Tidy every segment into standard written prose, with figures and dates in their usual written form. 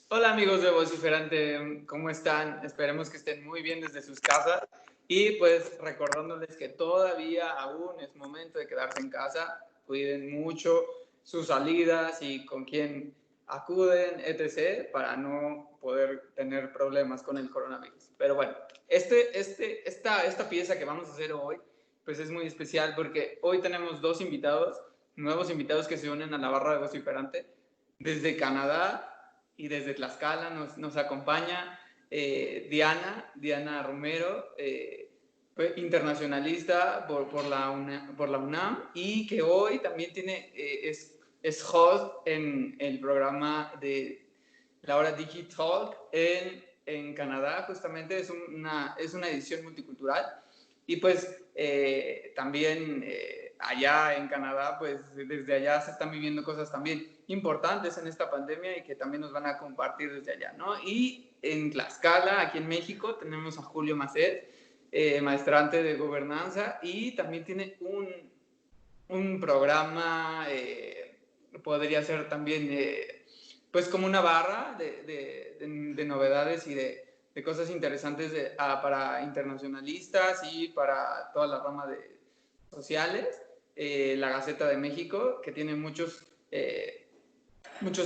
Hola amigos de Vociferante, ¿cómo están? Esperemos que estén muy bien desde sus casas y pues recordándoles que todavía aún es momento de quedarse en casa, cuiden mucho sus salidas y con quién acuden, etc., para no poder tener problemas con el coronavirus. Pero bueno, esta pieza que vamos a hacer hoy pues es muy especial porque hoy tenemos dos invitados, nuevos invitados que se unen a la barra de Vociferante desde Canadá. Y desde Tlaxcala nos acompaña Diana Romero, internacionalista por la UNAM, y que hoy también es host en el programa de la hora Digitalk en Canadá. Justamente es una edición multicultural. Y pues también allá en Canadá, pues desde allá se están viviendo cosas también importantes en esta pandemia y que también nos van a compartir desde allá, ¿no? Y en Tlaxcala, aquí en México, tenemos a Julio Macet, maestrante de gobernanza, y también tiene un programa, podría ser también, pues como una barra de novedades y de cosas interesantes para internacionalistas y para toda la rama de sociales. La Gaceta de México, que tiene muchos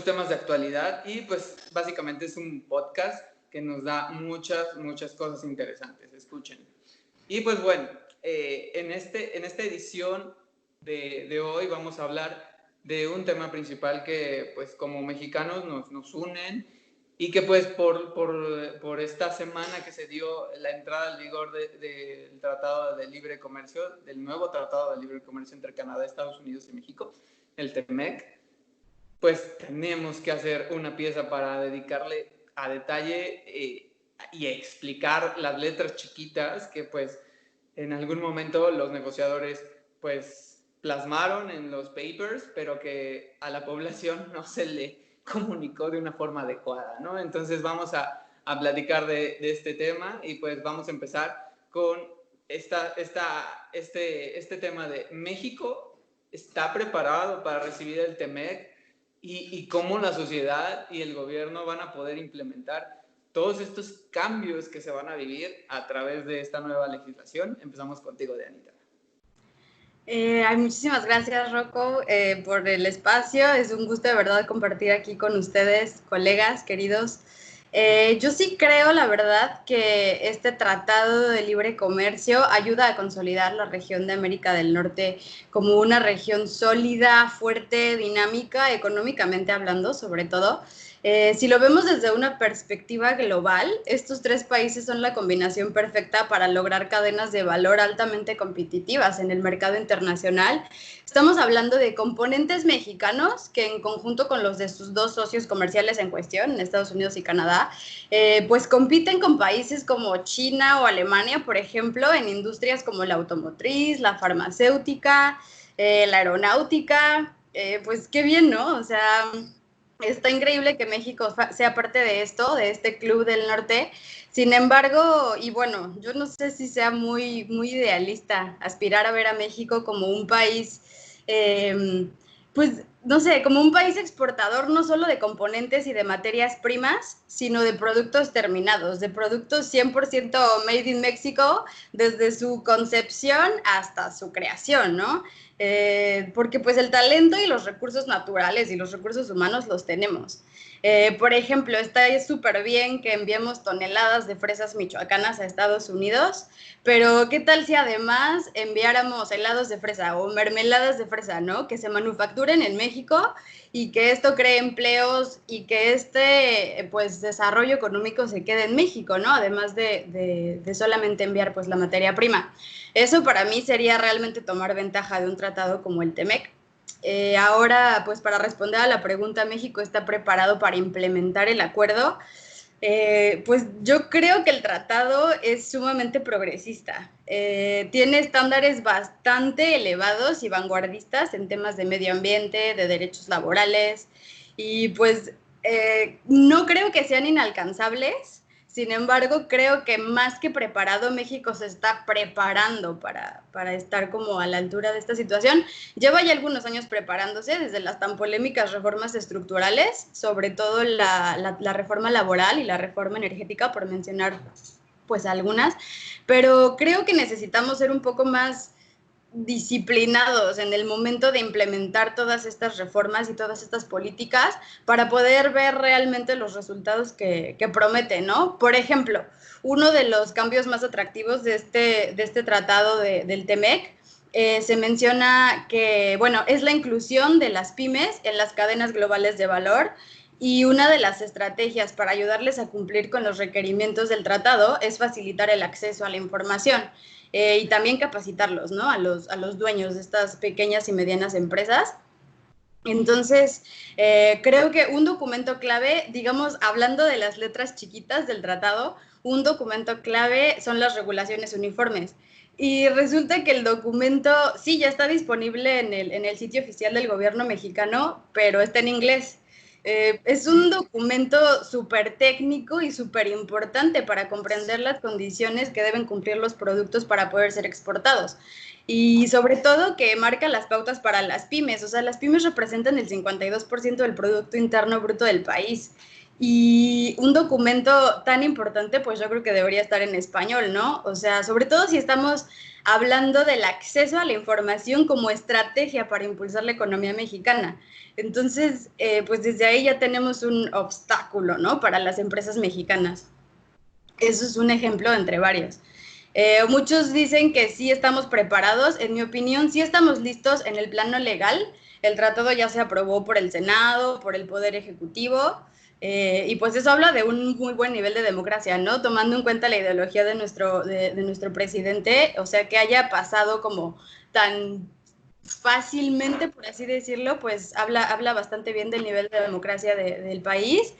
temas de actualidad, y pues básicamente es un podcast que nos da muchas cosas interesantes. Escuchen. Y pues bueno, en esta edición de hoy vamos a hablar de un tema principal que pues como mexicanos nos unen, y que pues por esta semana que se dio la entrada al vigor del Tratado de Libre Comercio, del nuevo Tratado de Libre Comercio entre Canadá, Estados Unidos y México, el TEMEC, pues tenemos que hacer una pieza para dedicarle a detalle y explicar las letras chiquitas que pues en algún momento los negociadores pues plasmaron en los papers, pero que a la población no se le comunicó de una forma adecuada, ¿no? Entonces vamos a platicar de este tema, y pues vamos a empezar con este tema de México está preparado para recibir el TEMEC, y cómo la sociedad y el gobierno van a poder implementar todos estos cambios que se van a vivir a través de esta nueva legislación. Empezamos contigo, Dianita. Muchísimas gracias, Rocco, por el espacio. Es un gusto de verdad compartir aquí con ustedes, colegas queridos. Yo sí creo, la verdad, que este tratado de libre comercio ayuda a consolidar la región de América del Norte como una región sólida, fuerte, dinámica, económicamente hablando, sobre todo. Si lo vemos desde una perspectiva global, estos tres países son la combinación perfecta para lograr cadenas de valor altamente competitivas en el mercado internacional. Estamos hablando de componentes mexicanos que en conjunto con los de sus dos socios comerciales en cuestión, en Estados Unidos y Canadá, pues compiten con países como China o Alemania, por ejemplo, en industrias como la automotriz, la farmacéutica, la aeronáutica. Pues qué bien, ¿no? O sea, está increíble que México sea parte de esto, de este club del norte. Sin embargo, y bueno, yo no sé si sea muy idealista aspirar a ver a México como un país, pues, no sé, como un país exportador no solo de componentes y de materias primas, sino de productos terminados, de productos 100% made in Mexico, desde su concepción hasta su creación, ¿no? Porque pues el talento y los recursos naturales y los recursos humanos los tenemos. Por ejemplo, está súper bien que enviemos toneladas de fresas michoacanas a Estados Unidos, pero ¿qué tal si además enviáramos helados de fresa o mermeladas de fresa, ¿no? Que se manufacturen en México y que esto cree empleos y que este pues desarrollo económico se quede en México, ¿no? Además de solamente enviar pues la materia prima. Eso para mí sería realmente tomar ventaja de un tratado como el TEMEC. Ahora, pues para responder a la pregunta, ¿México está preparado para implementar el acuerdo? Pues yo creo que el tratado es sumamente progresista. Tiene estándares bastante elevados y vanguardistas en temas de medio ambiente, de derechos laborales, y pues no creo que sean inalcanzables. Sin embargo, creo que más que preparado, México se está preparando para estar como a la altura de esta situación. Lleva ya algunos años preparándose, desde las tan polémicas reformas estructurales, sobre todo la reforma laboral y la reforma energética, por mencionar pues algunas, pero creo que necesitamos ser un poco más disciplinados en el momento de implementar todas estas reformas y todas estas políticas para poder ver realmente los resultados que prometen, ¿no? Por ejemplo, uno de los cambios más atractivos de este tratado del TEMEC se menciona que, bueno, es la inclusión de las pymes en las cadenas globales de valor y una de las estrategias para ayudarles a cumplir con los requerimientos del tratado es facilitar el acceso a la información. Y también capacitarlos, ¿no? A los dueños de estas pequeñas y medianas empresas. Entonces, creo que un documento clave, digamos, hablando de las letras chiquitas del tratado, un documento clave son las regulaciones uniformes. Y resulta que el documento, sí, ya está disponible en el sitio oficial del gobierno mexicano, pero está en inglés. Es un documento súper técnico y súper importante para comprender las condiciones que deben cumplir los productos para poder ser exportados. Y sobre todo que marca las pautas para las pymes. O sea, las pymes representan el 52% del Producto Interno Bruto del país. Y un documento tan importante, pues yo creo que debería estar en español, ¿no? O sea, sobre todo si estamos hablando del acceso a la información como estrategia para impulsar la economía mexicana. Entonces, pues desde ahí ya tenemos un obstáculo, ¿no? Para las empresas mexicanas. Eso es un ejemplo entre varios. Muchos dicen que sí estamos preparados. En mi opinión, sí estamos listos en el plano legal. El tratado ya se aprobó por el Senado, por el Poder Ejecutivo. Y pues eso habla de un muy buen nivel de democracia, ¿no? Tomando en cuenta la ideología de nuestro presidente, o sea, que haya pasado como tan fácilmente, por así decirlo, pues habla bastante bien del nivel de democracia del país.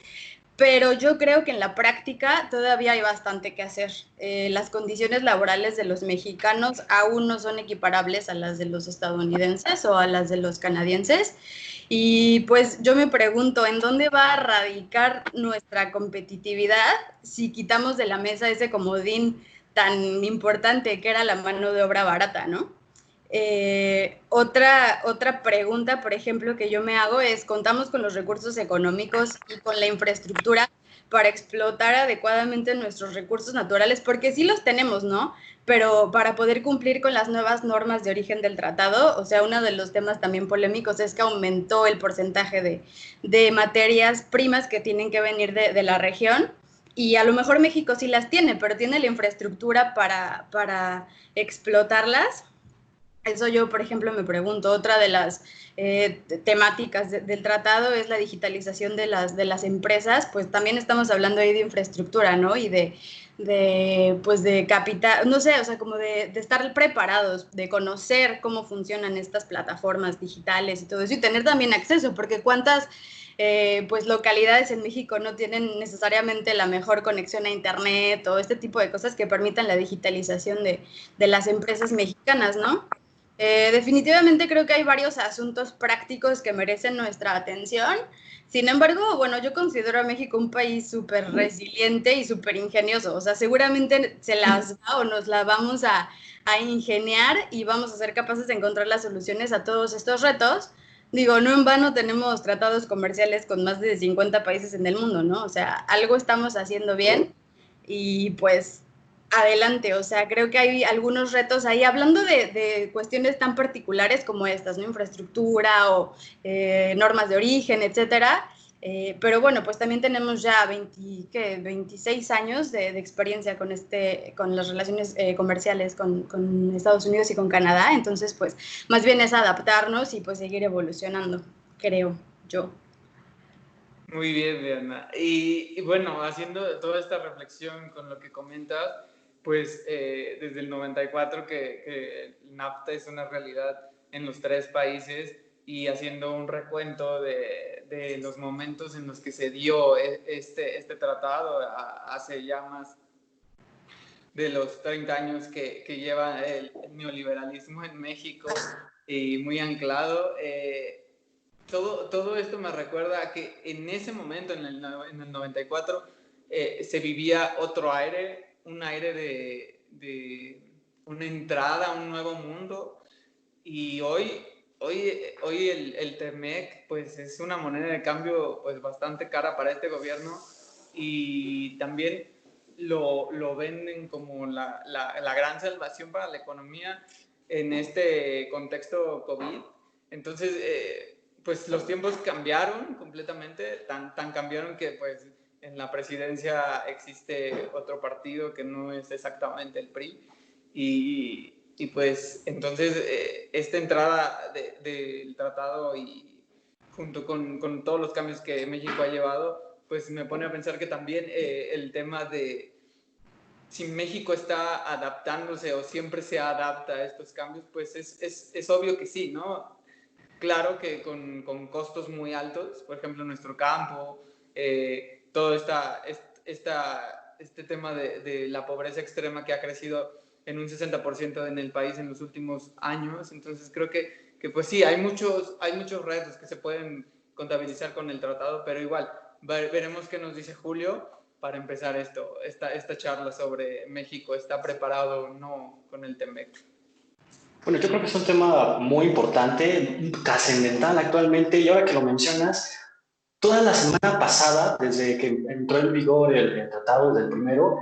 Pero yo creo que en la práctica todavía hay bastante que hacer. Las condiciones laborales de los mexicanos aún no son equiparables a las de los estadounidenses o a las de los canadienses. Y pues yo me pregunto, ¿en dónde va a radicar nuestra competitividad si quitamos de la mesa ese comodín tan importante que era la mano de obra barata, ¿no? Otra pregunta, por ejemplo, que yo me hago es, ¿contamos con los recursos económicos y con la infraestructura para explotar adecuadamente nuestros recursos naturales? Porque sí los tenemos, ¿no? Pero para poder cumplir con las nuevas normas de origen del tratado, o sea, uno de los temas también polémicos es que aumentó el porcentaje de materias primas que tienen que venir de la región. Y a lo mejor México sí las tiene, pero tiene la infraestructura para explotarlas. Eso yo, por ejemplo, me pregunto. Otra de las temáticas del tratado es la digitalización de las empresas. Pues también estamos hablando ahí de infraestructura, ¿no? Y pues de capital, no sé, o sea, como de estar preparados, de conocer cómo funcionan estas plataformas digitales y todo eso, y tener también acceso, porque cuántas pues localidades en México no tienen necesariamente la mejor conexión a internet o este tipo de cosas que permitan la digitalización de las empresas mexicanas, ¿no? Definitivamente creo que hay varios asuntos prácticos que merecen nuestra atención. Sin embargo, bueno, yo considero a México un país súper resiliente y súper ingenioso. O sea, seguramente se las va o nos la vamos a ingeniar y vamos a ser capaces de encontrar las soluciones a todos estos retos. Digo, no en vano tenemos tratados comerciales con más de 50 países en el mundo, ¿no? O sea, algo estamos haciendo bien y pues adelante. O sea, creo que hay algunos retos ahí, hablando de cuestiones tan particulares como estas, ¿no? Infraestructura o normas de origen, etcétera. Pero bueno, pues también tenemos ya 26 años de experiencia con las relaciones comerciales con Estados Unidos y con Canadá. Entonces, pues más bien es adaptarnos y pues seguir evolucionando, creo yo. Muy bien, Diana. Y bueno, haciendo toda esta reflexión con lo que comentas, pues desde el 94 que el NAFTA es una realidad en los tres países, y haciendo un recuento de los momentos en los que se dio este tratado hace ya más de los 30 años que lleva el neoliberalismo en México, y muy anclado. Todo esto me recuerda a que en ese momento, en el 94, se vivía otro aire, un aire de una entrada a un nuevo mundo. Y hoy el TEMEC pues es una moneda de cambio pues bastante cara para este gobierno, y también lo venden como la gran salvación para la economía en este contexto COVID. Entonces, pues los tiempos cambiaron completamente, tan cambiaron que pues en la presidencia existe otro partido que no es exactamente el PRI, y pues entonces esta entrada del tratado, y junto con todos los cambios que México ha llevado, pues me pone a pensar que también el tema de si México está adaptándose o siempre se adapta a estos cambios, pues es obvio que sí, ¿no? Claro que con costos muy altos, por ejemplo, nuestro campo, todo este tema de la pobreza extrema que ha crecido en un 60% en el país en los últimos años. Entonces creo que pues sí, hay muchos retos que se pueden contabilizar con el tratado, pero igual veremos qué nos dice Julio para empezar esta charla sobre México está preparado o no con el TEMEC. Bueno, yo creo que es un tema muy importante, trascendental actualmente, y ahora que lo mencionas, toda la semana pasada, desde que entró en vigor el tratado del primero,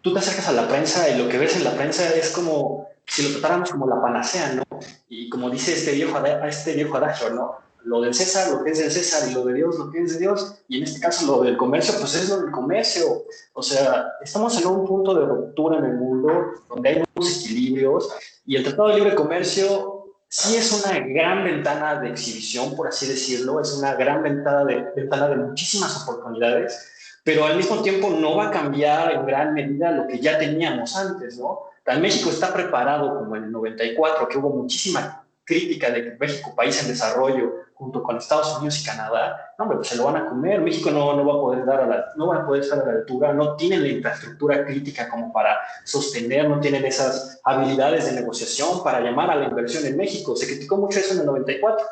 tú te acercas a la prensa y lo que ves en la prensa es como si lo tratáramos como la panacea, ¿no? Y como dice este viejo adagio, ¿no? Lo del César, lo que es del César, y lo de Dios, lo que es de Dios, y en este caso lo del comercio, pues es lo del comercio. O sea, estamos en un punto de ruptura en el mundo donde hay muchos equilibrios, y el Tratado de Libre Comercio sí es una gran ventana de exhibición, por así decirlo, es una gran ventana de muchísimas oportunidades, pero al mismo tiempo no va a cambiar en gran medida lo que ya teníamos antes, ¿no? Tal México está preparado como en el 94, que hubo muchísima crítica de que México, país en desarrollo, junto con Estados Unidos y Canadá, no, pues se lo van a comer. México no va a poder no va a poder estar a la altura, no tienen la infraestructura crítica como para sostener, no tienen esas habilidades de negociación para llamar a la inversión en México. Se criticó mucho eso en el 94.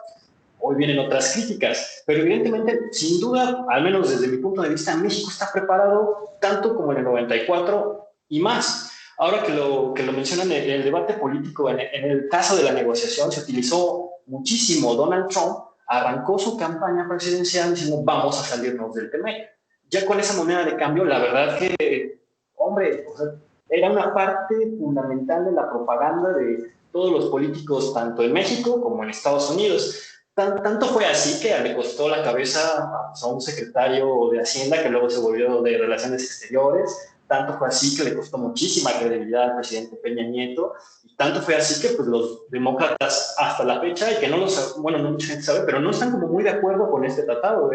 Hoy vienen otras críticas, pero evidentemente, sin duda, al menos desde mi punto de vista, México está preparado tanto como en el 94 y más. Ahora que lo mencionan en el debate político, en el caso de la negociación, se utilizó muchísimo. Donald Trump arrancó su campaña presidencial diciendo vamos a salirnos del TEMEC. Ya con esa moneda de cambio, la verdad que, hombre, o sea, era una parte fundamental de la propaganda de todos los políticos, tanto en México como en Estados Unidos. Tanto fue así que le costó la cabeza a un secretario de Hacienda que luego se volvió de Relaciones Exteriores. Tanto fue así que le costó muchísima credibilidad al presidente Peña Nieto. Y tanto fue así que pues, los demócratas hasta la fecha, y que no mucha gente sabe, pero no están como muy de acuerdo con este tratado,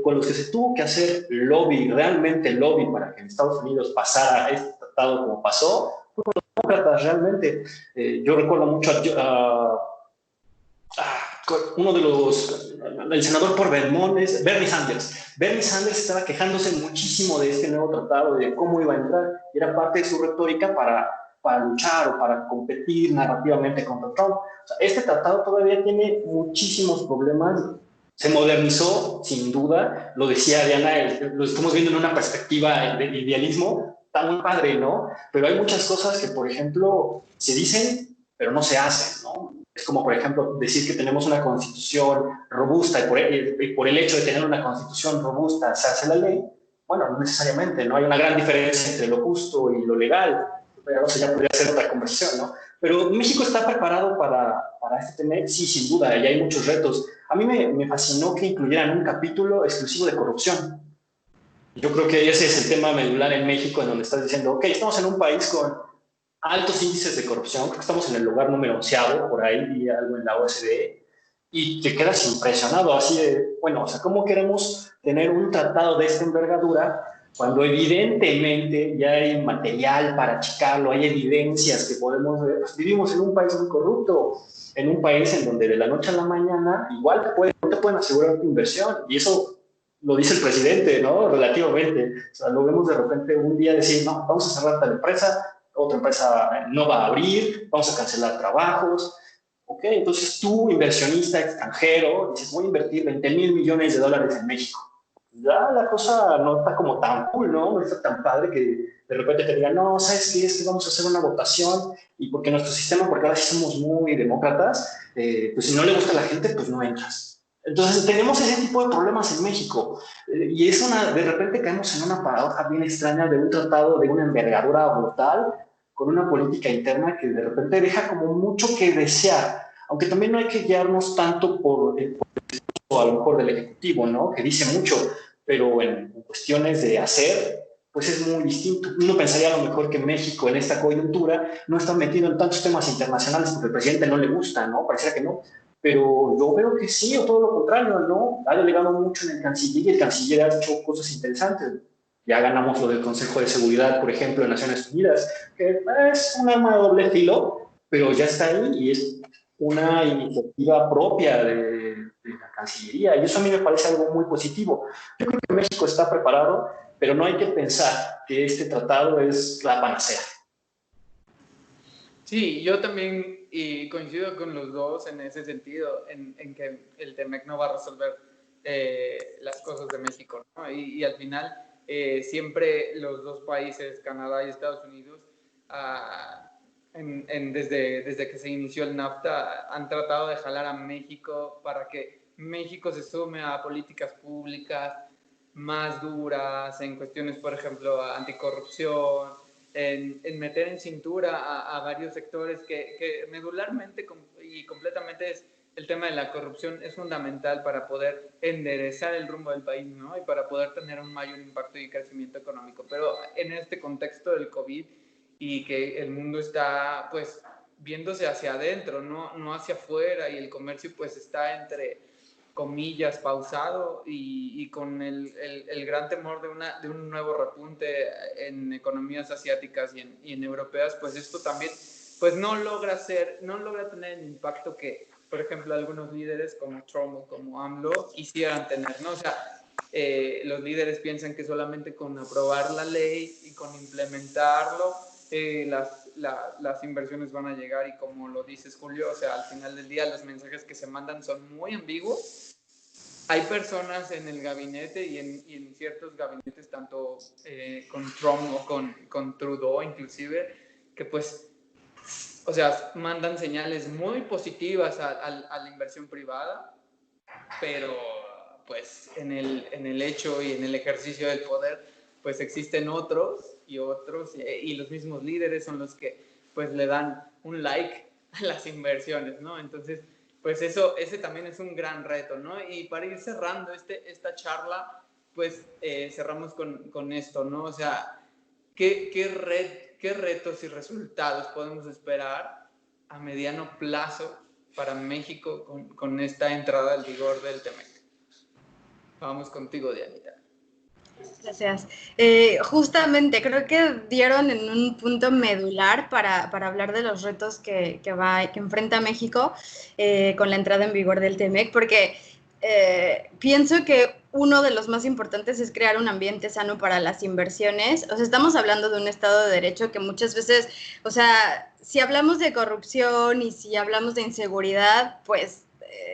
con los que se tuvo que hacer lobby, realmente lobby, para que en Estados Unidos pasara este tratado como pasó, fueron los demócratas realmente. Yo recuerdo mucho uno de el senador por Vermont es Bernie Sanders. Bernie Sanders estaba quejándose muchísimo de este nuevo tratado, de cómo iba a entrar, y era parte de su retórica para luchar o para competir narrativamente contra Trump. O sea, este tratado todavía tiene muchísimos problemas. Se modernizó, sin duda, lo decía Diana, lo estamos viendo en una perspectiva de idealismo, está muy padre, ¿no? Pero hay muchas cosas que, por ejemplo, se dicen, pero no se hacen, ¿no? Es como, por ejemplo, decir que tenemos una constitución robusta, y por el hecho de tener una constitución robusta se hace la ley. Bueno, no necesariamente, ¿no? Hay una gran diferencia entre lo justo y lo legal, pero eso ya podría ser otra conversación, ¿no? Pero México está preparado para este tema, sí, sin duda, y hay muchos retos. A mí me fascinó que incluyeran un capítulo exclusivo de corrupción. Yo creo que ese es el tema medular en México, en donde estás diciendo, ok, estamos en un país con altos índices de corrupción, creo que estamos en el lugar número 11, por ahí vi algo en la OCDE, y te quedas impresionado, así de, bueno, o sea, ¿cómo queremos tener un tratado de esta envergadura cuando evidentemente ya hay material para achicarlo, hay evidencias que podemos ver? Pues vivimos en un país muy corrupto, en un país en donde de la noche a la mañana igual no te pueden asegurar tu inversión, y eso lo dice el presidente, ¿no? Relativamente, o sea, lo vemos de repente un día decir, no, vamos a cerrar tal empresa, otra empresa no va a abrir, vamos a cancelar trabajos. Ok, entonces tú, inversionista extranjero, dices, voy a invertir $20,000 millones en México. ya la cosa no está como tan cool, ¿no? No está tan padre que de repente te digan, no, ¿sabes qué? Es que vamos a hacer una votación y porque nuestro sistema, porque ahora sí somos muy demócratas, pues si no le gusta a la gente, pues no entras. Entonces tenemos ese tipo de problemas en México y es de repente caemos en una paradoja bien extraña de un tratado de una envergadura brutal con una política interna que de repente deja como mucho que desear, aunque también no hay que guiarnos tanto por a lo mejor del Ejecutivo, ¿no? Que dice mucho, pero en cuestiones de hacer, pues es muy distinto. Uno pensaría a lo mejor que México en esta coyuntura no está metido en tantos temas internacionales porque al presidente no le gusta, ¿no? Pareciera que no. Pero yo veo que sí, o todo lo contrario, ¿no? Ha delegado mucho en el canciller y el canciller ha hecho cosas interesantes. Ya ganamos lo del Consejo de Seguridad, por ejemplo, de Naciones Unidas, que es un arma de doble filo, pero ya está ahí y es una iniciativa propia de la Cancillería, y eso a mí me parece algo muy positivo. Yo creo que México está preparado, pero no hay que pensar que este tratado es la panacea. Sí, yo también y coincido con los dos en ese sentido, en que el TEMEC no va a resolver las cosas de México, ¿no? Y al final siempre los dos países, Canadá y Estados Unidos, desde que se inició el NAFTA, han tratado de jalar a México para que México se sume a políticas públicas más duras en cuestiones, por ejemplo, anticorrupción, en meter en cintura a varios sectores que medularmente y completamente es el tema de la corrupción es fundamental para poder enderezar el rumbo del país, ¿no? Y para poder tener un mayor impacto y crecimiento económico. Pero en este contexto del COVID y que el mundo está, pues, viéndose hacia adentro, no hacia afuera, y el comercio, pues, está entre comillas, pausado y con el gran temor de un nuevo repunte en economías asiáticas y en europeas, pues esto también pues no logra tener el impacto que, por ejemplo, algunos líderes como Trump o como AMLO quisieran tener, ¿no? O sea, los líderes piensan que solamente con aprobar la ley y con implementarlo, las inversiones van a llegar, y como lo dices, Julio, o sea, al final del día los mensajes que se mandan son muy ambiguos. Hay personas en el gabinete y en ciertos gabinetes, tanto con Trump o con Trudeau inclusive, que pues, o sea, mandan señales muy positivas a la inversión privada, pero pues en el hecho y en el ejercicio del poder, pues existen otros, y los mismos líderes son los que pues le dan un like a las inversiones, ¿no? Entonces, pues ese también es un gran reto, ¿no? Y para ir cerrando esta charla, pues cerramos con esto, ¿no? O sea, ¿qué retos y resultados podemos esperar a mediano plazo para México con esta entrada al vigor del TEMEC? Vamos contigo, Dianita. Gracias. Justamente, creo que dieron en un punto medular para hablar de los retos que enfrenta México con la entrada en vigor del TEMEC, porque pienso que uno de los más importantes es crear un ambiente sano para las inversiones. O sea, estamos hablando de un Estado de Derecho que muchas veces, o sea, si hablamos de corrupción y si hablamos de inseguridad, pues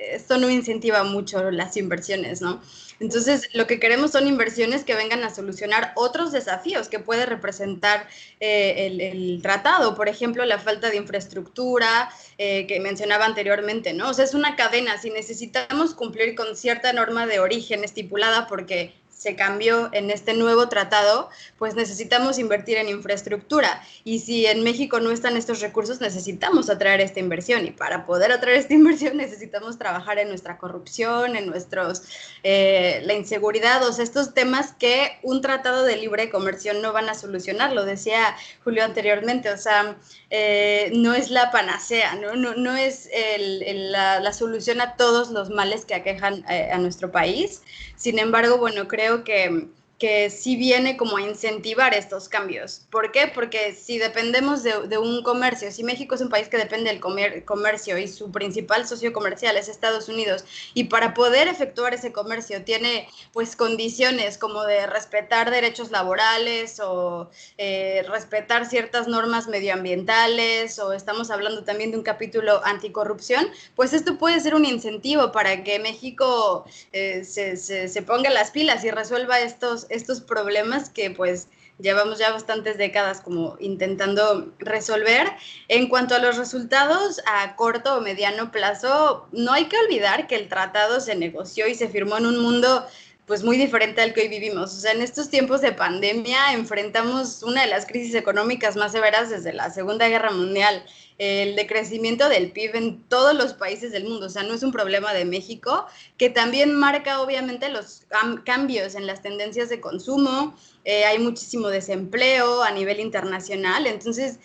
esto no incentiva mucho las inversiones, ¿no? Entonces, lo que queremos son inversiones que vengan a solucionar otros desafíos que puede representar el tratado. Por ejemplo, la falta de infraestructura que mencionaba anteriormente, ¿no? O sea, es una cadena. Si necesitamos cumplir con cierta norma de origen estipulada porque se cambió en este nuevo tratado, pues necesitamos invertir en infraestructura. Y si en México no están estos recursos, necesitamos atraer esta inversión. Y para poder atraer esta inversión necesitamos trabajar en nuestra corrupción, en la inseguridad, o sea, estos temas que un tratado de libre comercio no van a solucionar, lo decía Julio anteriormente, o sea, no es la panacea, no es la solución a todos los males que aquejan a nuestro país. Sin embargo, bueno, creo que que sí viene como a incentivar estos cambios. ¿Por qué? Porque si dependemos de un comercio, si México es un país que depende del comercio y su principal socio comercial es Estados Unidos, y para poder efectuar ese comercio tiene pues condiciones como de respetar derechos laborales o respetar ciertas normas medioambientales, o estamos hablando también de un capítulo anticorrupción, pues esto puede ser un incentivo para que México se ponga las pilas y resuelva estos problemas que pues llevamos ya bastantes décadas como intentando resolver. En cuanto a los resultados a corto o mediano plazo, no hay que olvidar que el tratado se negoció y se firmó en un mundo pues muy diferente al que hoy vivimos. O sea, en estos tiempos de pandemia enfrentamos una de las crisis económicas más severas desde la Segunda Guerra Mundial. El decrecimiento del PIB en todos los países del mundo, o sea, no es un problema de México, que también marca obviamente los cambios en las tendencias de consumo, hay muchísimo desempleo a nivel internacional, entonces,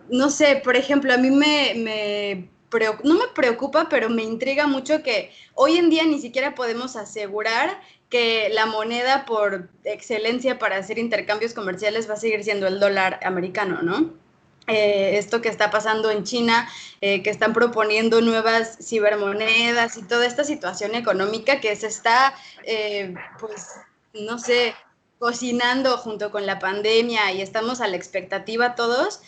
no sé, por ejemplo, a mí no me preocupa, pero me intriga mucho que hoy en día ni siquiera podemos asegurar que la moneda por excelencia para hacer intercambios comerciales va a seguir siendo el dólar americano, ¿no? Esto que está pasando en China, que están proponiendo nuevas cibermonedas y toda esta situación económica que se está, pues, no sé, cocinando junto con la pandemia y estamos a la expectativa todos,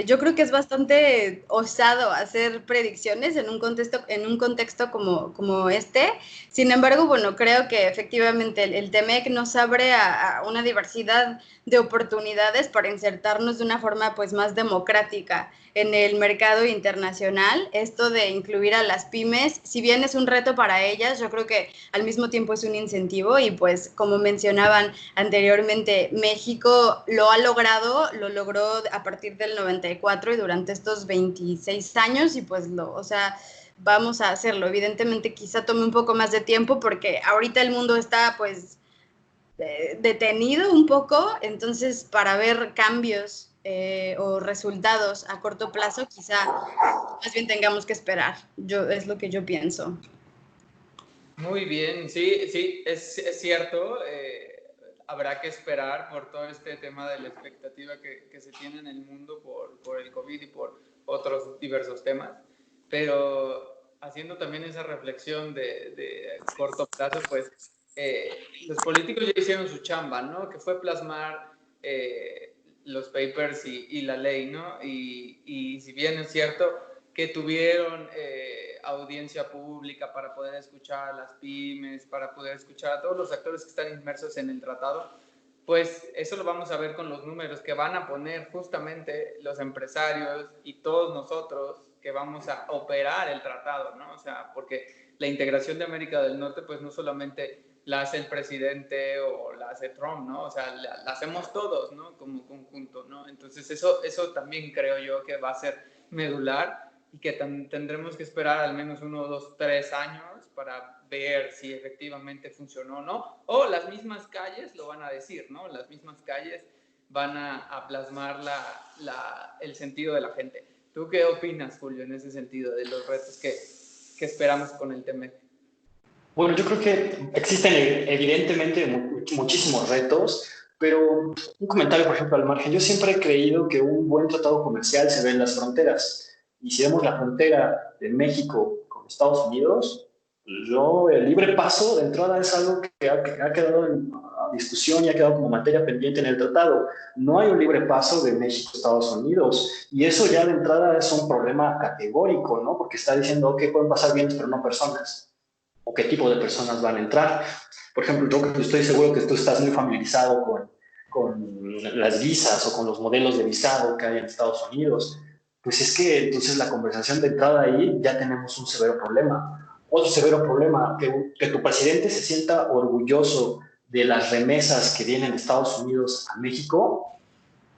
yo creo que es bastante osado hacer predicciones en un contexto como este. Sin embargo, bueno, creo que efectivamente el TEMEC nos abre a una diversidad de oportunidades para insertarnos de una forma pues más democrática en el mercado internacional. Esto de incluir a las pymes, si bien es un reto para ellas, yo creo que al mismo tiempo es un incentivo y pues como mencionaban anteriormente, México lo logró a partir del 94 y durante estos 26 años y pues o sea, vamos a hacerlo. Evidentemente quizá tome un poco más de tiempo porque ahorita el mundo está pues detenido un poco, entonces para ver cambios o resultados a corto plazo, quizá más bien tengamos que esperar. Es lo que yo pienso. Muy bien, sí, sí, es cierto. Habrá que esperar por todo este tema de la expectativa que se tiene en el mundo por el COVID y por otros diversos temas. Pero haciendo también esa reflexión de corto plazo, pues los políticos ya hicieron su chamba, ¿no? Que fue plasmar los papers y la ley, ¿no? Y si bien es cierto que tuvieron audiencia pública para poder escuchar a las pymes, para poder escuchar a todos los actores que están inmersos en el tratado, pues eso lo vamos a ver con los números que van a poner justamente los empresarios y todos nosotros que vamos a operar el tratado, ¿no? O sea, porque la integración de América del Norte, pues no solamente la hace el presidente o la hace Trump, ¿no? O sea, la hacemos todos, ¿no? Como conjunto, ¿no? Entonces eso también creo yo que va a ser medular y que tendremos que esperar al menos 1, 2, 3 años para ver si efectivamente funcionó o no, o las mismas calles lo van a decir, ¿no? Las mismas calles van a plasmar el sentido de la gente. ¿Tú qué opinas, Julio, en ese sentido, de los retos que esperamos con el TEMEC? Bueno, yo creo que existen evidentemente muchísimos retos, pero un comentario, por ejemplo, al margen. Yo siempre he creído que un buen tratado comercial se ve en las fronteras. Y si vemos la frontera de México con Estados Unidos, el libre paso de entrada es algo que ha quedado en discusión y ha quedado como materia pendiente en el tratado. No hay un libre paso de México a Estados Unidos. Y eso ya de entrada es un problema categórico, ¿no? Porque está diciendo que pueden pasar bienes, pero no personas, o qué tipo de personas van a entrar. Por ejemplo, yo estoy seguro que tú estás muy familiarizado con las visas o con los modelos de visado que hay en Estados Unidos. Pues es que entonces la conversación de entrada ahí ya tenemos un severo problema. Otro severo problema, que tu presidente se sienta orgulloso de las remesas que vienen de Estados Unidos a México.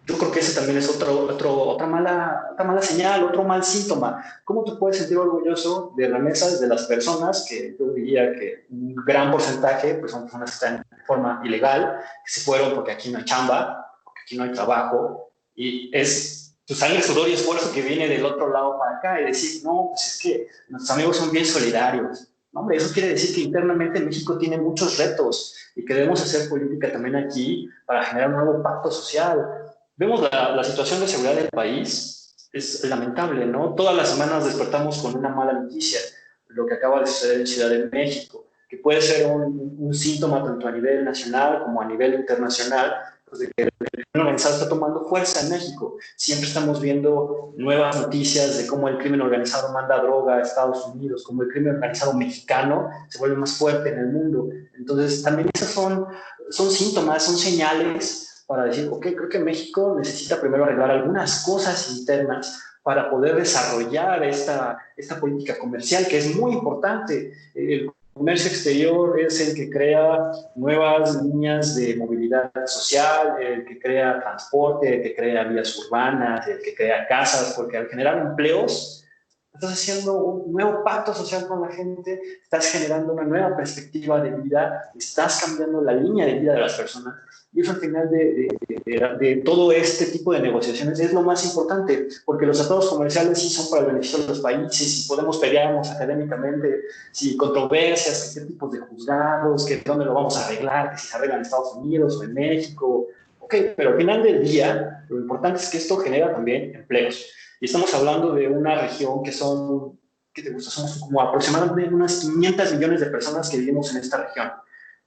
Yo creo que ese también es otra mala señal, otro mal síntoma. ¿Cómo te puedes sentir orgulloso de remesas de las personas que yo diría que un gran porcentaje pues son personas que están de forma ilegal, que se fueron porque aquí no hay chamba, porque aquí no hay trabajo, y es tu sangre, sudor y esfuerzo que viene del otro lado para acá y decir, no, pues es que nuestros amigos son bien solidarios, No, hombre, eso quiere decir que internamente México tiene muchos retos y que debemos hacer política también aquí para generar un nuevo pacto social. Vemos la situación de seguridad del país, es lamentable, ¿no? Todas las semanas despertamos con una mala noticia, lo que acaba de suceder en Ciudad de México, que puede ser un síntoma tanto a nivel nacional como a nivel internacional, pues de que el crimen organizado está tomando fuerza en México. Siempre estamos viendo nuevas noticias de cómo el crimen organizado manda droga a Estados Unidos, cómo el crimen organizado mexicano se vuelve más fuerte en el mundo. Entonces, también esos son síntomas, son señales para decir, ok, creo que México necesita primero arreglar algunas cosas internas para poder desarrollar esta política comercial, que es muy importante. El comercio exterior es el que crea nuevas líneas de movilidad social, el que crea transporte, el que crea vías urbanas, el que crea casas, porque al generar empleos, estás haciendo un nuevo pacto social con la gente, estás generando una nueva perspectiva de vida, estás cambiando la línea de vida de las personas. Y eso al final de todo este tipo de negociaciones es lo más importante, porque los tratados comerciales sí son para el beneficio de los países y podemos pelearnos académicamente si controversias, qué tipos de juzgados, que dónde lo vamos a arreglar, que si se arregla en Estados Unidos o en México. Ok, pero al final del día lo importante es que esto genera también empleos. Y estamos hablando de una región que son, ¿qué te gusta? Somos como aproximadamente unas 500 millones de personas que vivimos en esta región.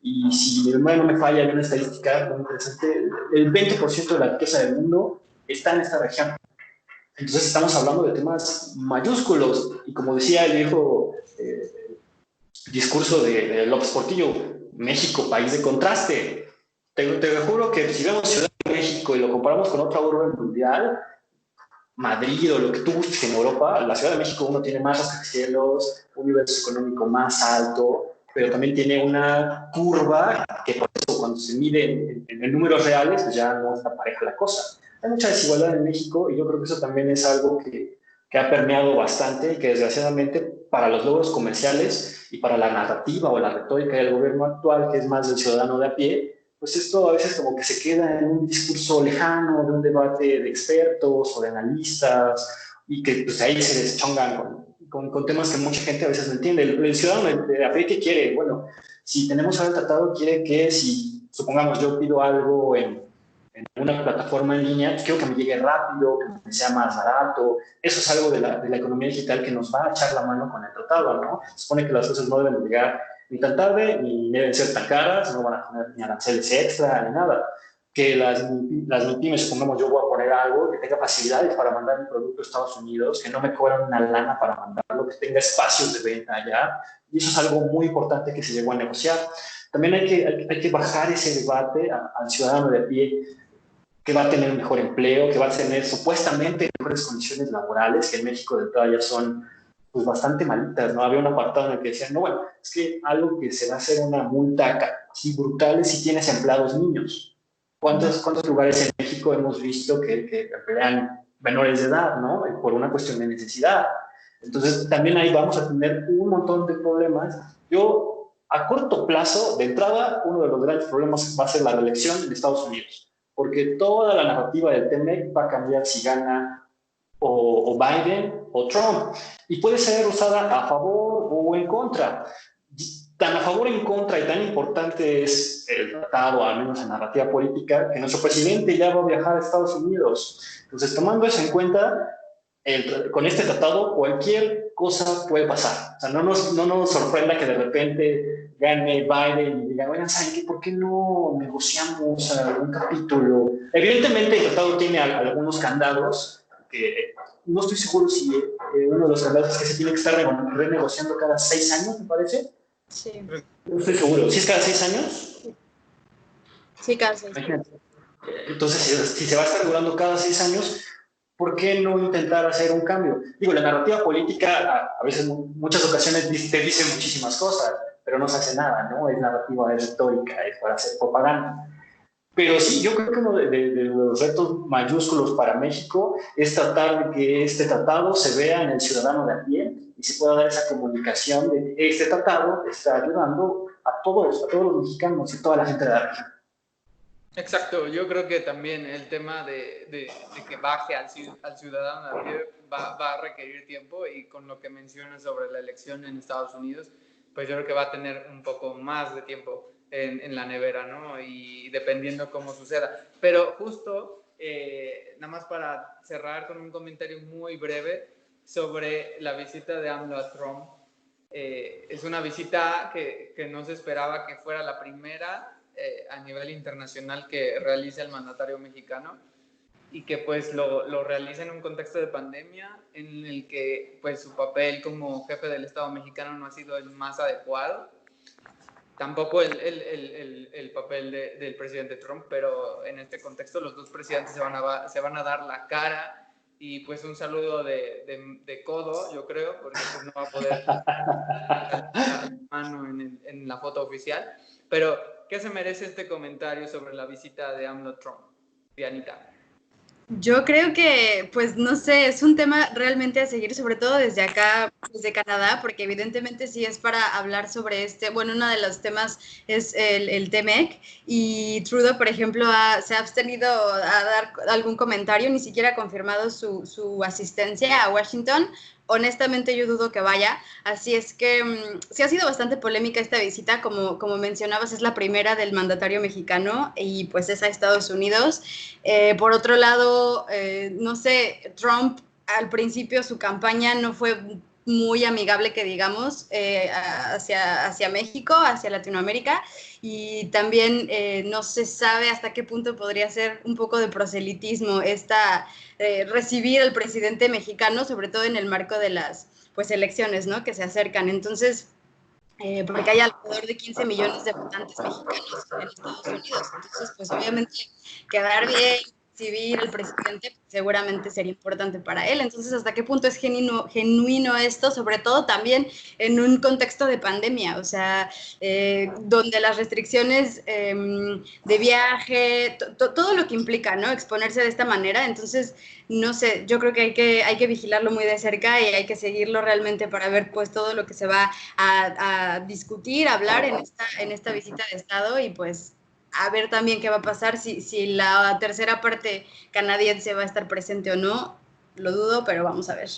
Y si mi memoria no me falla, hay una estadística muy interesante, el 20% de la riqueza del mundo está en esta región. Entonces estamos hablando de temas mayúsculos. Y como decía el viejo discurso de López Portillo, México, país de contraste. Te juro que si vemos Ciudad de México y lo comparamos con otra urbe mundial, Madrid o lo que tú busques en Europa, la Ciudad de México uno tiene más rascacielos, un nivel socioeconómico más alto, pero también tiene una curva que por eso cuando se mide en números reales, pues ya no está pareja la cosa. Hay mucha desigualdad en México y yo creo que eso también es algo que ha permeado bastante y que desgraciadamente para los logros comerciales y para la narrativa o la retórica del gobierno actual, que es más del ciudadano de a pie, pues esto a veces como que se queda en un discurso lejano de un debate de expertos o de analistas y que pues ahí se deschongan con temas que mucha gente a veces no entiende. El ciudadano de a pie, ¿qué quiere? Bueno, si tenemos ahora el tratado, quiere que si, supongamos, yo pido algo en una plataforma en línea, quiero que me llegue rápido, que me sea más barato. Eso es algo de la economía digital que nos va a echar la mano con el tratado, ¿no? Se supone que las cosas no deben llegar ni tan tarde, ni deben ser tan caras, no van a tener ni aranceles extra, ni nada. Que las MIPIMES, supongamos, yo voy a poner algo que tenga facilidades para mandar mi producto a Estados Unidos, que no me cobran una lana para mandarlo, que tenga espacios de venta allá. Y eso es algo muy importante que se llegó a negociar. También hay que bajar ese debate al ciudadano de a pie, que va a tener un mejor empleo, que va a tener supuestamente mejores condiciones laborales, que en México de entrada ya son pues bastante malitas, ¿no? Había un apartado en el que decían, no, bueno, es que algo que se va a hacer una multa así brutal es si tienes empleados niños. ¿Cuántos lugares en México hemos visto que emplean menores de edad, ¿no? Por una cuestión de necesidad. Entonces, también ahí vamos a tener un montón de problemas. Yo, a corto plazo, de entrada, uno de los grandes problemas va a ser la reelección en Estados Unidos, porque toda la narrativa del TEMEC va a cambiar si gana o Biden o Trump, y puede ser usada a favor o en contra. Tan a favor en contra y tan importante es el tratado, al menos en narrativa política, que nuestro presidente ya va a viajar a Estados Unidos. Entonces, tomando eso en cuenta, con este tratado cualquier cosa puede pasar. O sea, no nos sorprenda que de repente gane Biden y digan, oigan, ¿saben qué? ¿Por qué no negociamos algún capítulo? Evidentemente el tratado tiene algunos candados que no estoy seguro si uno de los candados es que se tiene que estar renegociando cada 6 años, me parece. Sí. No estoy seguro. ¿Sí es cada 6 años? Sí, cada 6 años. Entonces, si se va a estar regulando cada 6 años, ¿por qué no intentar hacer un cambio? Digo, la narrativa política a veces, en muchas ocasiones te dice muchísimas cosas, pero no se hace nada, ¿no? Es narrativa, es retórica, es para hacer propaganda. Pero sí, yo creo que uno de los retos mayúsculos para México es tratar de que este tratado se vea en el ciudadano de a pie y se pueda dar esa comunicación de que este tratado está ayudando a todos los mexicanos y toda la gente de la región. Exacto, yo creo que también el tema de que baje al ciudadano de a pie va a requerir tiempo, y con lo que mencionas sobre la elección en Estados Unidos, pues yo creo que va a tener un poco más de tiempo en la nevera, ¿no? Y dependiendo cómo suceda. Pero justo, nada más para cerrar con un comentario muy breve sobre la visita de AMLO a Trump. Es una visita que no se esperaba que fuera la primera a nivel internacional que realiza el mandatario mexicano, y que pues lo realiza en un contexto de pandemia en el que pues su papel como jefe del Estado mexicano no ha sido el más adecuado. Tampoco el papel del presidente Trump, pero en este contexto los dos presidentes se van a dar la cara, y pues un saludo de codo, yo creo, porque pues no va a poder dar la mano en la foto oficial. Pero, ¿qué se merece este comentario sobre la visita de AMLO Trump, Dianita? Yo creo que, pues no sé, es un tema realmente a seguir, sobre todo desde acá, desde Canadá, porque evidentemente sí es para hablar sobre bueno, uno de los temas es el TMEC, y Trudeau, por ejemplo, se ha abstenido a dar algún comentario, ni siquiera ha confirmado su asistencia a Washington. Honestamente yo dudo que vaya, así es que sí ha sido bastante polémica esta visita, como mencionabas, es la primera del mandatario mexicano y pues es a Estados Unidos. Por otro lado, no sé, Trump al principio su campaña no fue muy amigable, que digamos, hacia México, hacia Latinoamérica, y también no se sabe hasta qué punto podría ser un poco de proselitismo recibir al presidente mexicano, sobre todo en el marco de las pues elecciones, ¿no?, que se acercan. Entonces, porque hay alrededor de 15 millones de votantes mexicanos en Estados Unidos. Entonces, pues obviamente quedar bien, recibir al presidente, seguramente sería importante para él. Entonces, ¿hasta qué punto es genuino esto? Sobre todo también en un contexto de pandemia, o sea, donde las restricciones de viaje, todo lo que implica, ¿no?, exponerse de esta manera. Entonces, no sé, yo creo que hay que vigilarlo muy de cerca y hay que seguirlo realmente para ver pues todo lo que se va a discutir, a hablar en esta visita de Estado, y pues a ver también qué va a pasar, si la tercera parte canadiense va a estar presente o no, lo dudo, pero vamos a ver.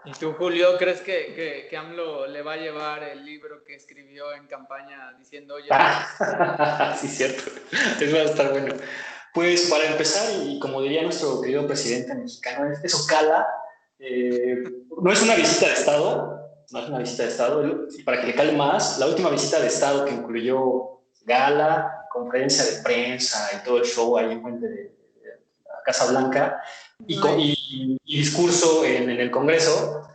¿Y tú, Julio, crees que AMLO le va a llevar el libro que escribió en campaña diciendo, oye... Sí, cierto. Eso va a estar bueno. Pues para empezar, y como diría nuestro querido presidente mexicano, eso cala. No es una visita de Estado, no es una visita de Estado. Para que le cale más, la última visita de Estado que incluyó gala, conferencia de prensa y todo el show ahí en frente de la Casa Blanca, y discurso en el Congreso,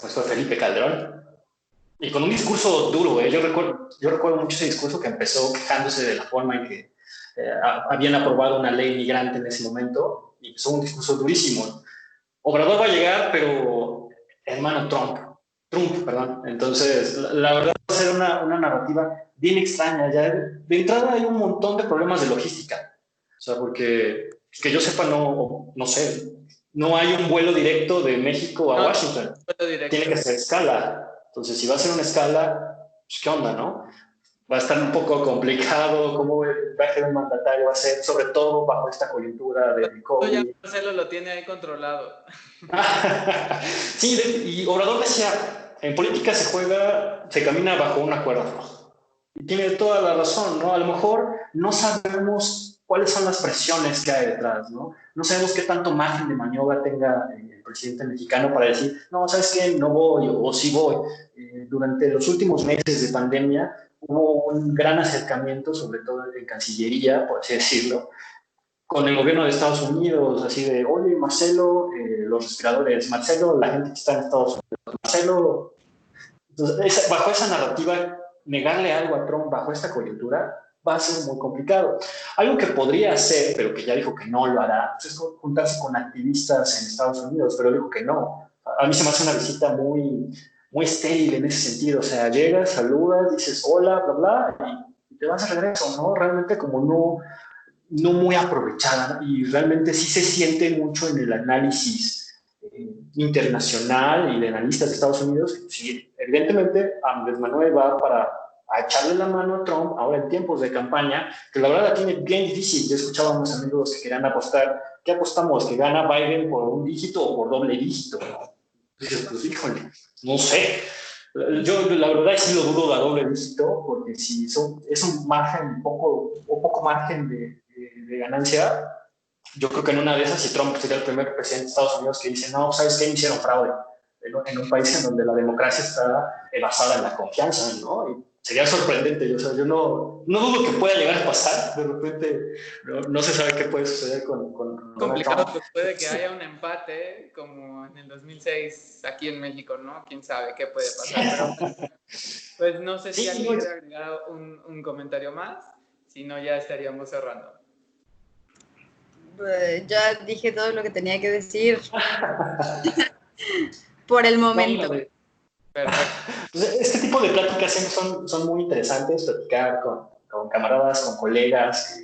pues fue Felipe Calderón. Y con un discurso duro, yo recuerdo mucho ese discurso que empezó quejándose de la forma en que habían aprobado una ley migrante en ese momento, y empezó un discurso durísimo. Obrador va a llegar, pero hermano Trump, perdón. Entonces, la verdad va a ser una narrativa bien extraña. Ya de entrada hay un montón de problemas de logística. O sea, porque que yo sepa, no sé, no hay un vuelo directo de México a Washington. Tiene que ser escala. Entonces, si va a ser una escala, pues, ¿qué onda, no? Va a estar un poco complicado cómo el viaje de un mandatario va a ser, sobre todo bajo esta coyuntura del COVID. Ya Marcelo lo tiene ahí controlado. Sí, y Obrador decía, en política se camina bajo una cuerda floja. Y tiene toda la razón, ¿no? A lo mejor no sabemos cuáles son las presiones que hay detrás, ¿no? No sabemos qué tanto margen de maniobra tenga el presidente mexicano para decir, no, ¿sabes qué? No voy o sí voy. Durante los últimos meses de pandemia hubo un gran acercamiento, sobre todo en Cancillería, por así decirlo, con el gobierno de Estados Unidos, así de, oye, Marcelo, los respiradores, Marcelo, la gente que está en Estados Unidos, Marcelo. Entonces, bajo esa narrativa, negarle algo a Trump bajo esta coyuntura va a ser muy complicado. Algo que podría hacer, pero que ya dijo que no lo hará, es juntarse con activistas en Estados Unidos, pero dijo que no. A mí se me hace una visita muy estéril en ese sentido. O sea, llegas, saludas, dices hola, bla, bla, y te vas de regreso, ¿no? Realmente como no muy aprovechada, y realmente sí se siente mucho en el análisis internacional y de analistas de Estados Unidos. Sí, evidentemente Andrés Manuel va a echarle la mano a Trump ahora en tiempos de campaña, que la verdad la tiene bien difícil. Yo escuchaba a unos amigos que querían apostar, ¿qué apostamos? ¿Que gana Biden por un dígito o por doble dígito? Entonces, pues híjole, no sé. Yo la verdad sí lo dudo a doble dígito, porque si es un margen un poco margen de ganancia, yo creo que en una de esas, si Trump sería el primer presidente de Estados Unidos que dice, no, ¿sabes qué? Me hicieron fraude. En un país en donde la democracia está basada en la confianza, ¿no? Y sería sorprendente. O sea, yo no dudo que pueda llegar a pasar. De repente, no se sabe qué puede suceder con Donald Complicado, Trump. pues puede que haya un empate como en el 2006 aquí en México, ¿no? Quién sabe qué puede pasar, pero pues no sé si Sí, alguien quiere agregar un comentario más, si no ya estaríamos cerrando. Ya dije todo lo que tenía que decir por el momento. No, Perfecto. este tipo de pláticas siempre son muy interesantes, platicar con camaradas, con colegas.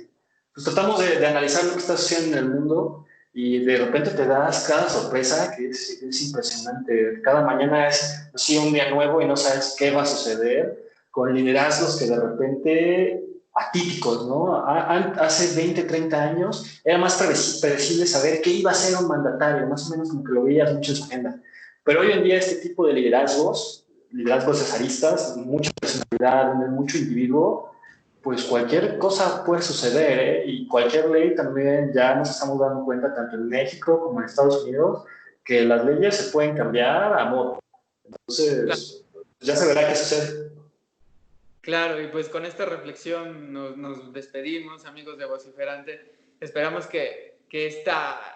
Pues tratamos de analizar lo que está sucediendo en el mundo y de repente te das cada sorpresa que es impresionante. Cada mañana es así un día nuevo y no sabes qué va a suceder con liderazgos que de repente atípicos, ¿no? Hace 20, 30 años era más predecible saber qué iba a ser un mandatario, más o menos como que lo veías mucho en su agenda. Pero hoy en día este tipo de liderazgos cesaristas, mucha personalidad, mucho individuo, pues cualquier cosa puede suceder, ¿eh? Y cualquier ley también ya nos estamos dando cuenta, tanto en México como en Estados Unidos, que las leyes se pueden cambiar a modo. Entonces, ya se verá qué sucede. Claro, y pues con esta reflexión nos despedimos, amigos de Vociferante. Esperamos que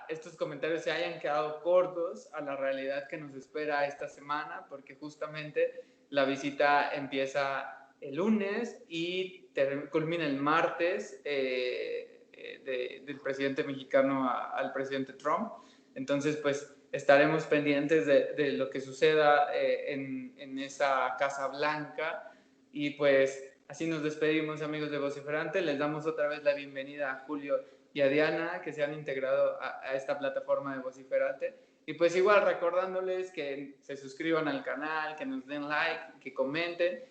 estos comentarios se hayan quedado cortos a la realidad que nos espera esta semana, porque justamente la visita empieza el lunes y culmina el martes del presidente mexicano al presidente Trump. Entonces, pues estaremos pendientes de lo que suceda en esa Casa Blanca. Y pues así nos despedimos, amigos de Vociferante. Les damos otra vez la bienvenida a Julio y a Diana, que se han integrado a esta plataforma de Vociferante. Y pues igual recordándoles que se suscriban al canal, que nos den like, que comenten